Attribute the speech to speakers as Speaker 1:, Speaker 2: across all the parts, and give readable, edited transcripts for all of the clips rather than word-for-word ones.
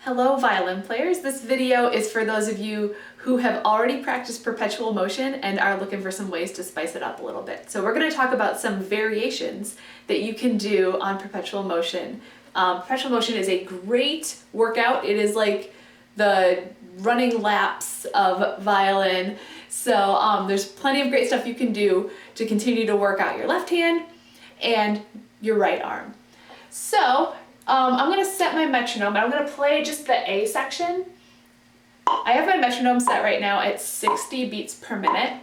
Speaker 1: Hello violin players, this video is for those of you who have already practiced perpetual motion and are looking for some ways to spice it up a little bit. So we're going to talk about some variations that you can do on perpetual motion. Perpetual motion is a great workout. It is like the running laps of violin. So there's plenty of great stuff you can do to continue to work out your left hand and your right arm. So I'm going to set my metronome and I'm going to play just the A section. I have my metronome set right now at 60 beats per minute.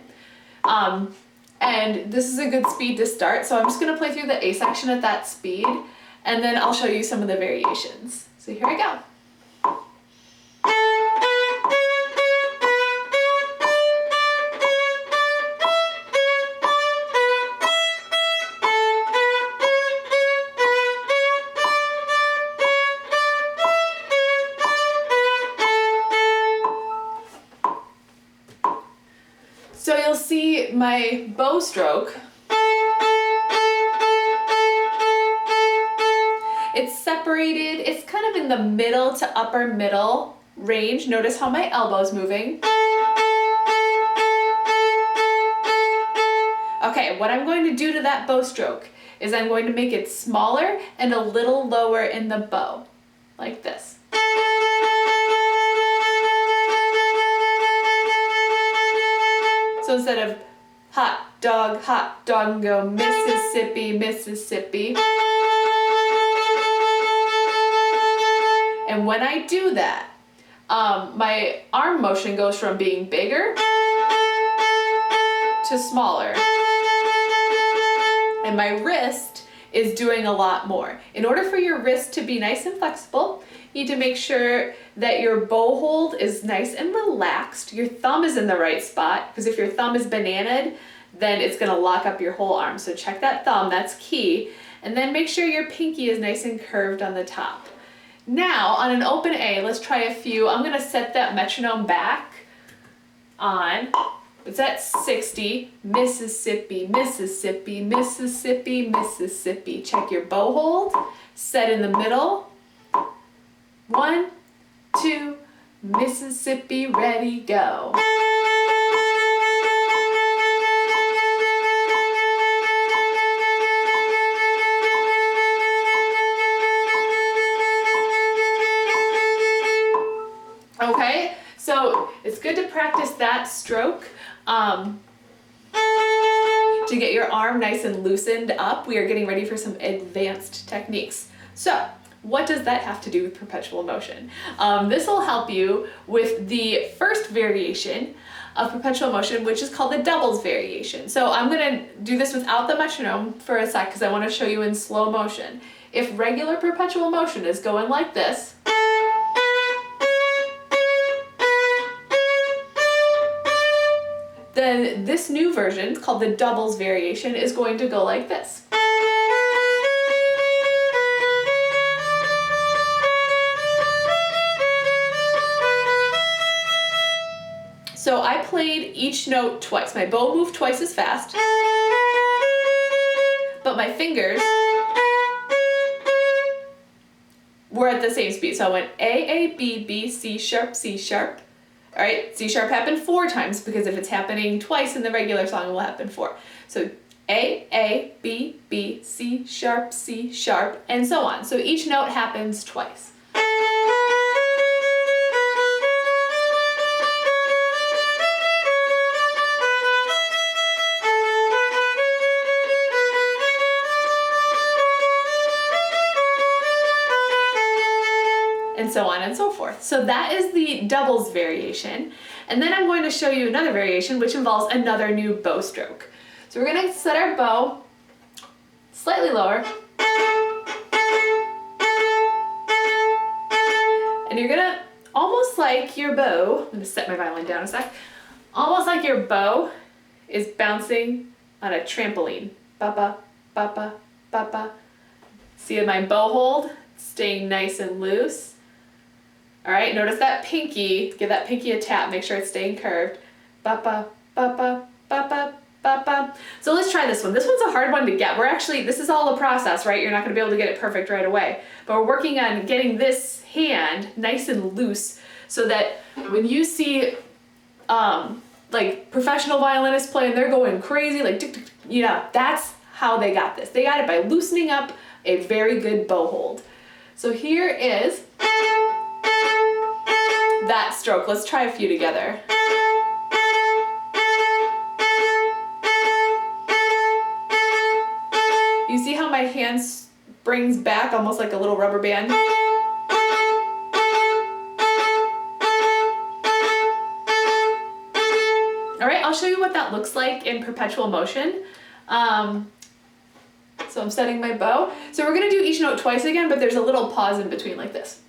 Speaker 1: And this is a good speed to start, so I'm just going to play through the A section at that speed and then I'll show you some of the variations. So here I go. So you'll see my bow stroke. It's separated, it's kind of in the middle to upper middle range. Notice how my elbow's moving. Okay, what I'm going to do to that bow stroke is I'm going to make it smaller and a little lower in the bow, like this. So instead of hot dog, go Mississippi, Mississippi. And when I do that, my arm motion goes from being bigger to smaller. And my wrist is doing a lot more. In order for your wrist to be nice and flexible, you need to make sure that your bow hold is nice and relaxed. Your thumb is in the right spot, because if your thumb is bananaed, then it's going to lock up your whole arm. So check that thumb, that's key. And then make sure your pinky is nice and curved on the top. Now, on an open A, let's try a few. I'm going to set that metronome back on. It's at 60. Mississippi, Mississippi, Mississippi, Mississippi. Check your bow hold. Set in the middle. 1, 2, Mississippi, ready, go. Okay, so it's good to practice that stroke to get your arm nice and loosened up. We are getting ready for some advanced techniques. So, what does that have to do with perpetual motion? This will help you with the first variation of perpetual motion, which is called the doubles variation. So I'm going to do this without the metronome for a sec because I want to show you in slow motion. If regular perpetual motion is going like this, then this new version, called the doubles variation, is going to go like this. So I played each note twice. My bow moved twice as fast, but my fingers were at the same speed. So I went A, B, B, C sharp, C sharp. All right, C sharp happened 4 times because if it's happening twice in the regular song, it will happen 4. So A, B, B, C sharp, and so on. So each note happens twice. And so on and so forth. So that is the doubles variation. And then I'm going to show you another variation which involves another new bow stroke. So we're going to set our bow slightly lower. And you're going to, almost like your bow, I'm going to set my violin down a sec, almost like your bow is bouncing on a trampoline. Ba-ba, ba-ba, ba-ba. See my bow hold staying nice and loose. All right, notice that pinky, give that pinky a tap, make sure it's staying curved. Ba-ba, ba-ba, ba-ba, ba, ba. So let's try this one. This one's a hard one to get. This is all a process, right? You're not gonna be able to get it perfect right away. But we're working on getting this hand nice and loose so that when you see like professional violinists play and they're going crazy, like, tick, tick, you know, that's how they got this. They got it by loosening up a very good bow hold. So here is that stroke. Let's try a few together. You see how my hand springs back almost like a little rubber band? All right, I'll show you what that looks like in perpetual motion. So I'm setting my bow. So we're gonna do each note twice again, but there's a little pause in between like this.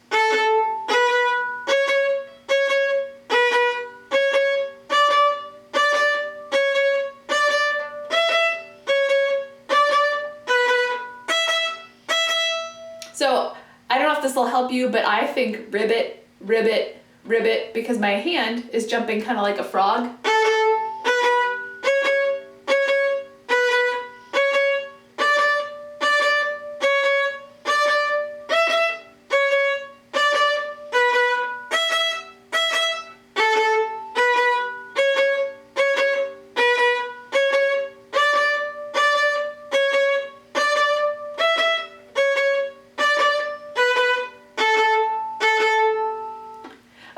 Speaker 1: So I don't know if this will help you, but I think ribbit, ribbit, ribbit, because my hand is jumping kind of like a frog.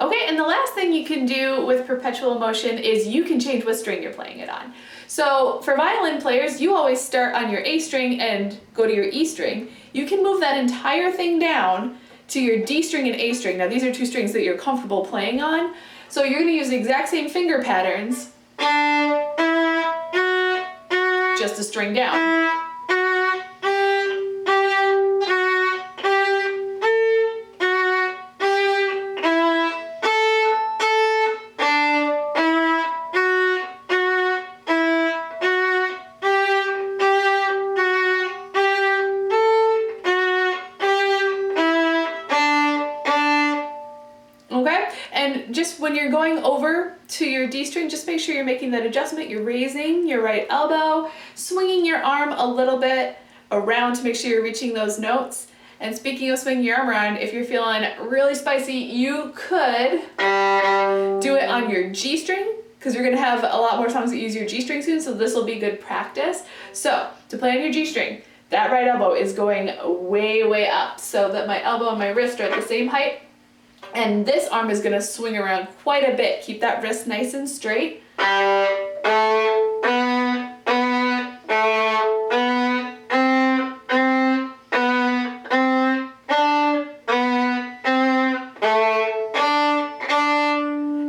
Speaker 1: Okay, and the last thing you can do with perpetual motion is you can change what string you're playing it on. So for violin players, you always start on your A string and go to your E string. You can move that entire thing down to your D string and A string. Now these are two strings that you're comfortable playing on. So you're gonna use the exact same finger patterns, just a string down. Okay, and just when you're going over to your D string, just make sure you're making that adjustment. You're raising your right elbow, swinging your arm a little bit around to make sure you're reaching those notes. And speaking of swinging your arm around, if you're feeling really spicy, you could do it on your G string, because you're gonna have a lot more songs that use your G string soon, so this will be good practice. So to play on your G string, that right elbow is going way, way up so that my elbow and my wrist are at the same height. And this arm is going to swing around quite a bit. Keep that wrist nice and straight.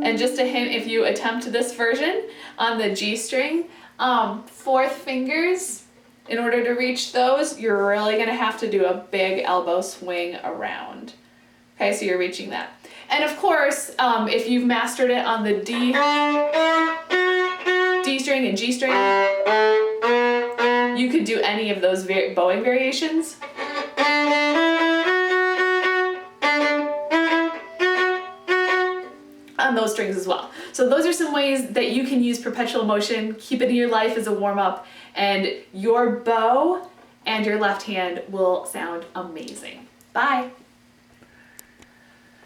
Speaker 1: And just a hint, if you attempt this version on the G string, fourth fingers, in order to reach those, you're really going to have to do a big elbow swing around. Okay, so you're reaching that. And of course, if you've mastered it on the D string and G string, you could do any of those bowing variations. On those strings as well. So those are some ways that you can use perpetual motion, keep it in your life as a warm-up, and your bow and your left hand will sound amazing. Bye.